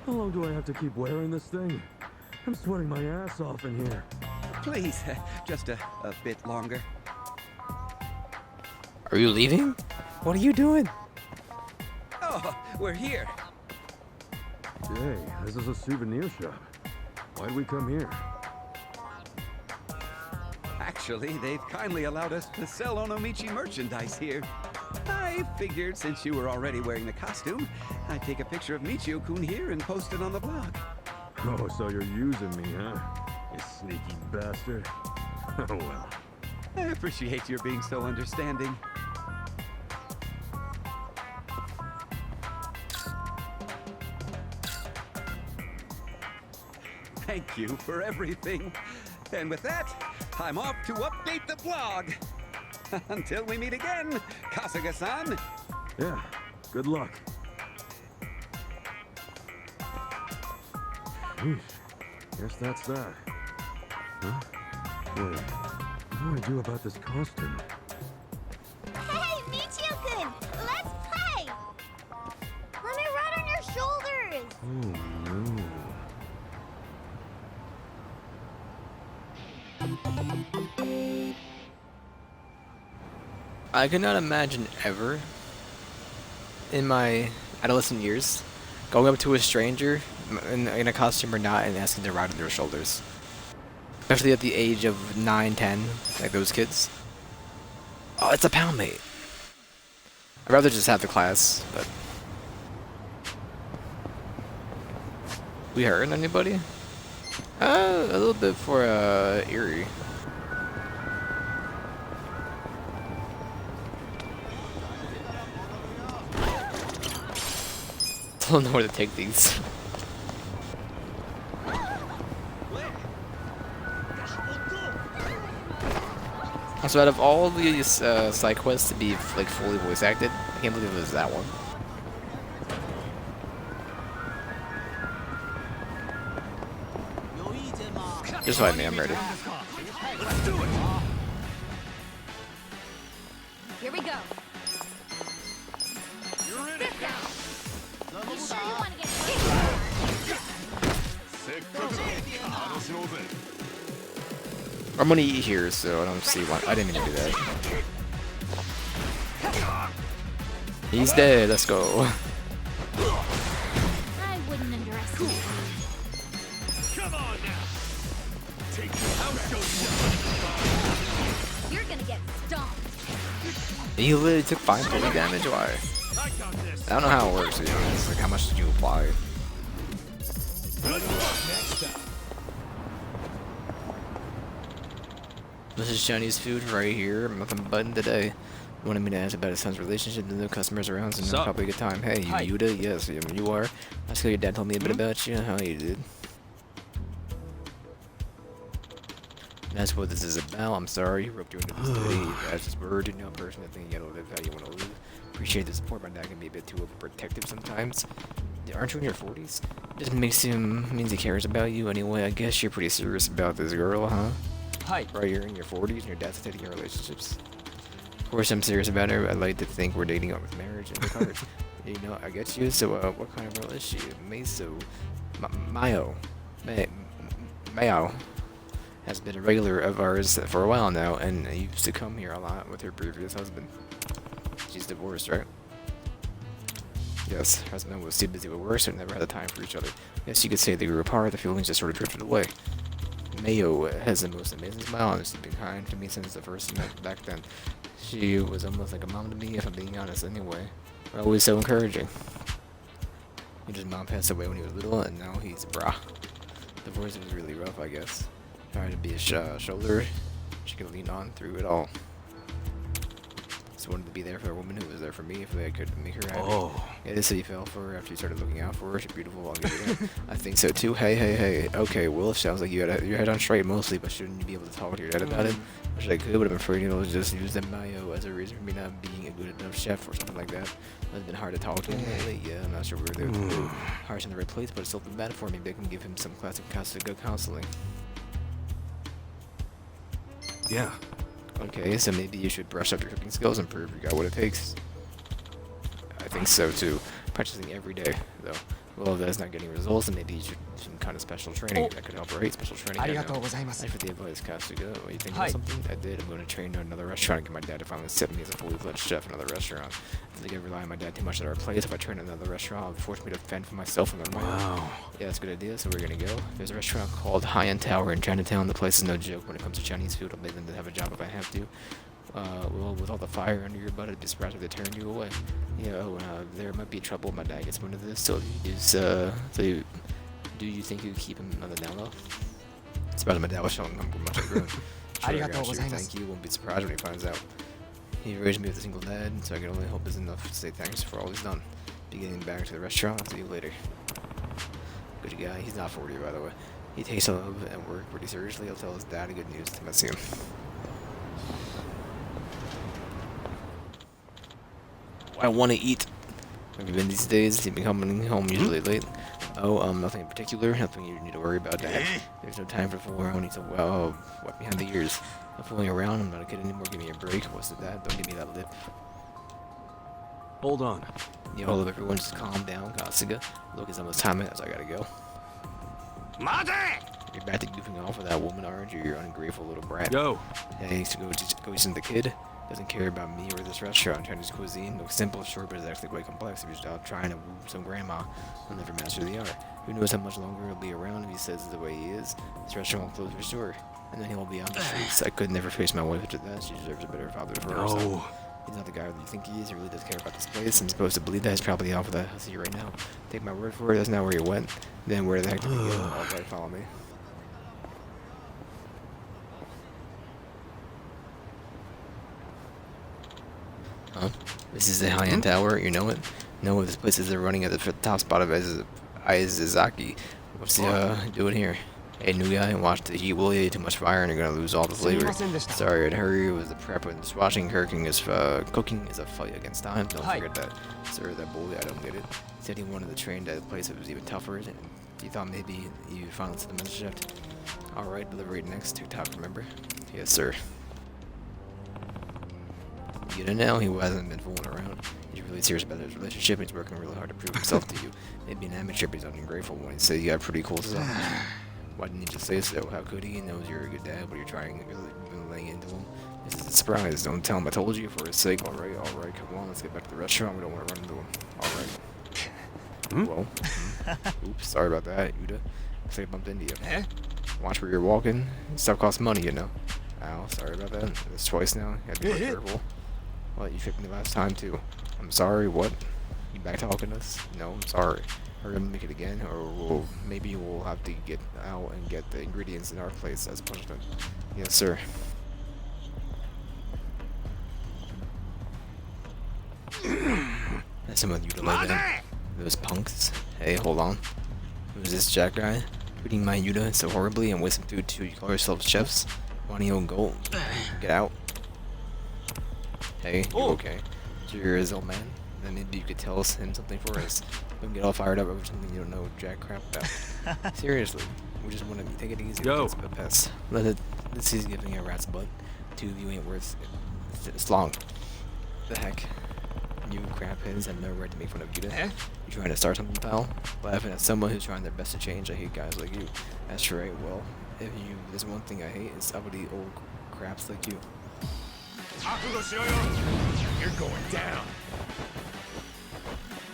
how long do I have to keep wearing this thing? I'm sweating my ass off in here. Please, just a bit longer. Are you leaving? What are you doing? Oh, we're here. Hey, this is a souvenir shop. Why'd we come here? Actually, they've kindly allowed us to sell Onomichi merchandise here. I figured since you were already wearing the costume, I'd take a picture of Michio-kun here and post it on the blog. Oh, so you're using me, huh? You sneaky bastard. Oh well. I appreciate your being so understanding. Thank you for everything. And with that, I'm off to update the blog. Until we meet again, Kasuga-san. Yeah, good luck. Yeesh, guess that's that. Huh? Wait, what do I do about this costume? Hey, Michio-kun! Let's play! Let me ride on your shoulders! Oh no. I could not imagine ever, in my adolescent years, going up to a stranger in a costume or not and asking to ride on their shoulders. Especially at the age of 9, 10, like those kids. Oh, it's a poundmate. I'd rather just have the class, but... We hurt anybody? A little bit for, Erie. I don't know where to take these. So out of all these side quests to be like fully voice acted, I can't believe it was that one. Just fight me, I'm ready. Here we go. Sit down. You sure you want to get I'm gonna eat here, so I don't see why. I didn't mean to do that. He's dead, let's go. I wouldn't underestimate you. Come on now. Take your house show. You're gonna get stomped. He literally took 5 bully damage? Why? I don't know how it works, to be honest. Like, how much did you apply? This is Chinese food right here. I'm nothing but today. Wanted me to ask about his son's relationship to the customers around, so now probably a good time. Hey, you Yuda? Yes, you are. That's good. Your dad told me a bit about you. How you did? That's what this is about. I'm sorry you roped you into this city. That's his word. You know, personally, I think you gotta live how you want to live. Appreciate the support. My dad can be a bit too overprotective sometimes. Aren't you in your 40s? Just means he cares about you anyway. I guess you're pretty serious about this girl, huh? Right, you're in your 40s and your dad's taking your relationships. Of course, I'm serious about her. I'd like to think we're dating up with marriage in the cards. You know, I get you. So, what kind of girl is she? Mayo has been a regular of ours for a while now, and used to come here a lot with her previous husband. She's divorced, right? Yes, her husband was too busy with work, so never had the time for each other. Yes, you could say they grew apart. The feelings just sort of drifted away. Mayo has the most amazing smile and she's been kind to me since the first met back then. She was almost like a mom to me, if I'm being honest anyway. Always so encouraging. His mom passed away when he was little, and now he's brah. Divorce was really rough, I guess. Trying to be a shoulder she could lean on through it all. just wanted to be there for a woman who was there for me if I could make her happy. Oh. Yeah, this is how you fell for her after you started looking out for her. She's beautiful. I'll give you that. I think so too. Hey. Okay, well, it sounds like you had your head on straight mostly, but shouldn't you be able to talk to your dad about it? Which I could, but I'm afraid you'll just use them mayo as a reason for me not being a good enough chef or something like that. It's been hard to talk to him lately. Yeah, I'm not sure where they're harsh in the right place, but it's still been bad for me. Maybe I can give him some classic good counseling. Yeah. Okay, so maybe you should brush up your cooking skills and prove you got what it takes. I think so too. Practicing every day, though. Well, if that's not getting results, then maybe you should do some kind of special training that could help, right? Special training. Thanks for the advice, Kasuga. What, you think of something? I did. I'm going to train at another restaurant and get my dad to finally accept me as a fully fledged chef in another restaurant. I think I rely on my dad too much at our place. If I train at another restaurant, it'll force me to fend for myself and my own. Wow. Yeah, that's a good idea. So we're going to go. There's a restaurant called High-End Tower in Chinatown. The place is no joke when it comes to Chinese food. I'll make them to have a job if I have to. Well, with all the fire under your butt, I'd be surprised if they turn you away. Yeah, there might be trouble if my dad gets one of this. So, do you think you keep him on the down low? It's about my dad was showing him much I grew. Sure, I got you. Thank you. Won't be surprised when he finds out. He raised me with a single dad, so I can only hope is enough to say thanks for all he's done. Be getting back to the restaurant. I'll see you later. Good guy. He's not 40, by the way. He takes love and work pretty seriously. I'll tell his dad good news when I see him. I want to eat. Have you been these days? You've been coming home usually late. Oh, nothing in particular. Nothing you need to worry about, Dad. There's no time for fooling around. Need to wipe behind the ears. I'm fooling around. I'm not a kid anymore. Give me a break. What's that? Don't give me that lip. Hold on. Yo, hold up, everyone. Just calm down, Kasuga. Look, it's almost time, so I gotta go. You're back to goofing off with that woman, aren't you? You're ungrateful little brat. Yo. Yeah, he used to go see the kid. Doesn't care about me or this restaurant. Chinese cuisine looks simple, sure, but it's actually quite complex. If he's out trying to woo some grandma, he'll never master the art. Who knows how much longer he'll be around if he says the way he is. This restaurant will close for sure, and then he'll be on the streets. I could never face my wife after that. She deserves a better father for herself. He's not the guy that you think he is. He really does care about this place. I'm supposed to believe that. He's probably off with that hussy right now. Take my word for it. That's not where he went. Then where the heck did he go? All right, follow me. Huh? This is the high-end tower, you know it? No, this place is running at the top spot of Izazaki. What's he doing here? Hey, new guy, watch the heat, will you? Too much fire and you're gonna lose all the flavor. Sorry, I'd hurry. It was the prep and dishwashing. Cooking is a fight against time. Don't forget that. Sir, that boy, I don't get it. He said he wanted to train at a place that was even tougher. And he thought maybe you finally set the message shift. Alright, delivery next. TikTok, remember? Yes, sir. You get it now? He hasn't been fooling around. He's really serious about his relationship and he's working really hard to prove himself to you. Maybe an amateur, but he's ungrateful when he says you got pretty cool stuff. Why didn't he just say so? How could he? He knows you're a good dad, but you're trying to really laying into him. This is a surprise. Don't tell him I told you for his sake. Alright, come on, let's get back to the restaurant. We don't want to run into him. Alright. Well, oops, sorry about that, Yuta. Looks like I bumped into you. Watch where you're walking. Stuff costs money, you know. Ow, sorry about that. It's twice now. You gotta be more careful. Well, you tricked me last time too. I'm sorry, what? You back talking us? No, I'm sorry. Hurry up and make it again, or maybe we'll have to get out and get the ingredients in our place as punishment. Yes, sir. That's someone you like that. Those punks. Hey, hold on. Who's this Jack guy? Treating my Yuta so horribly and wasting food too. You call yourselves chefs? Why don't you own gold? Get out. Hey, you okay? So you're his old man? Then maybe you could tell him something for us. Don't get all fired up over something you don't know jack crap about. Seriously, we just want to take it easy with this pest. This is giving a rat's butt. Two of you ain't worth it. It's long. The heck? You crap heads have no right to make fun of Yuta. You trying to start something, pal? Laughing at someone who's trying their best to change. I hate guys like you. That's right. Well, there's one thing I hate, it's uppity old craps like you. You're going down.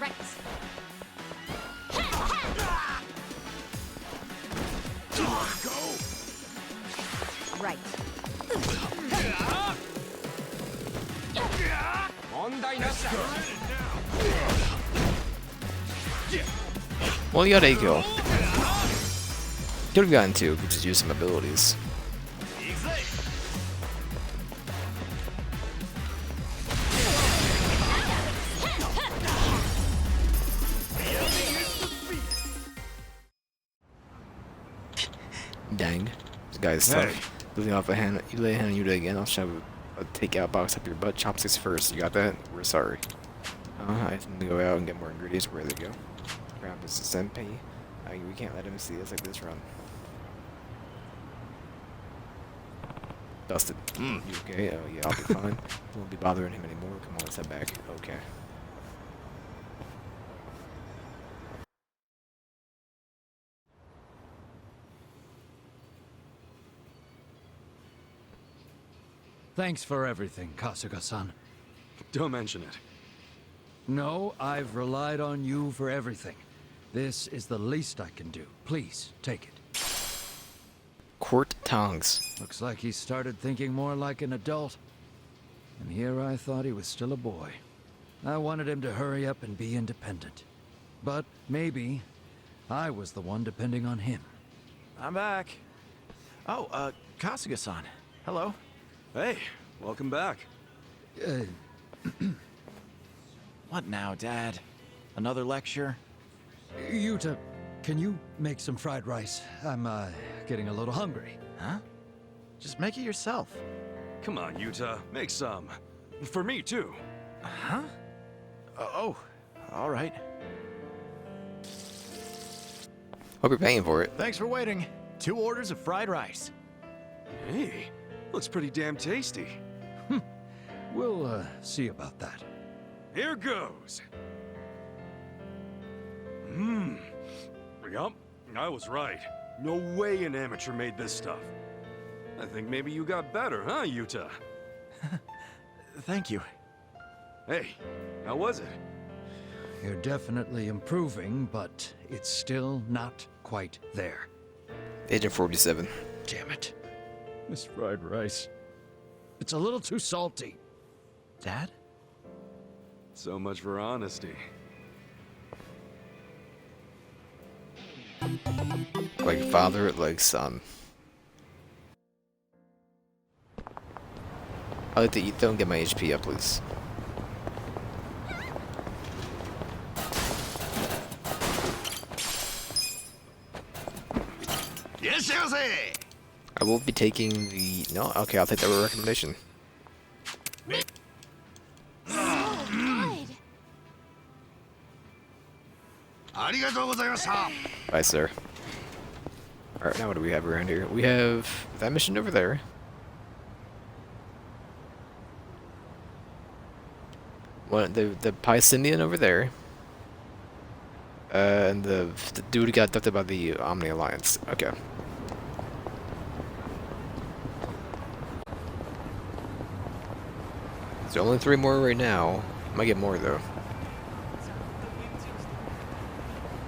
Right. Go. Right. Well, you got a kill. Could have gotten two, could just use some abilities. Dang. This guy's tough. Losing off a hand. You lay a hand on Yuta again. I'll shove a takeout box up your butt. Chopsticks first. You got that? We're sorry. I have to go out and get more ingredients. Where they go? Grab this senpai. We can't let him see us like this run. Dusted. You okay? Oh yeah, I'll be fine. Won't be bothering him anymore. Come on, let's head back. Okay. Thanks for everything, Kasuga-san. Don't mention it. No, I've relied on you for everything. This is the least I can do. Please, take it. Court tongs. Looks like he started thinking more like an adult. And here I thought he was still a boy. I wanted him to hurry up and be independent. But maybe I was the one depending on him. I'm back. Oh, Kasuga-san. Hello. Hey, welcome back. What now, Dad? Another lecture? Yuta, can you make some fried rice? I'm, getting a little hungry. Huh? Just make it yourself. Come on, Yuta, make some. For me, too. Huh? Oh, all right. Hope you're paying for it. Thanks for waiting. 2 orders of fried rice. Hey, looks pretty damn tasty. We'll, see about that. Here goes. Yup, I was right. No way an amateur made this stuff. I think maybe you got better, huh, Yuta? Thank you. Hey, how was it? You're definitely improving, but it's still not quite there. Agent 47. Damn it. This fried rice. It's a little too salty. Dad? So much for honesty. Like father, like son. I like to eat though and get my HP up, please. Yes, Chelsea! I will be taking the... No? Okay, I'll take that recommendation. Bye, sir. Alright, now what do we have around here? We have that mission over there. The Piscindian over there. And the dude who got abducted by the Omni Alliance. Okay. So only 3 more right now. Might get more though.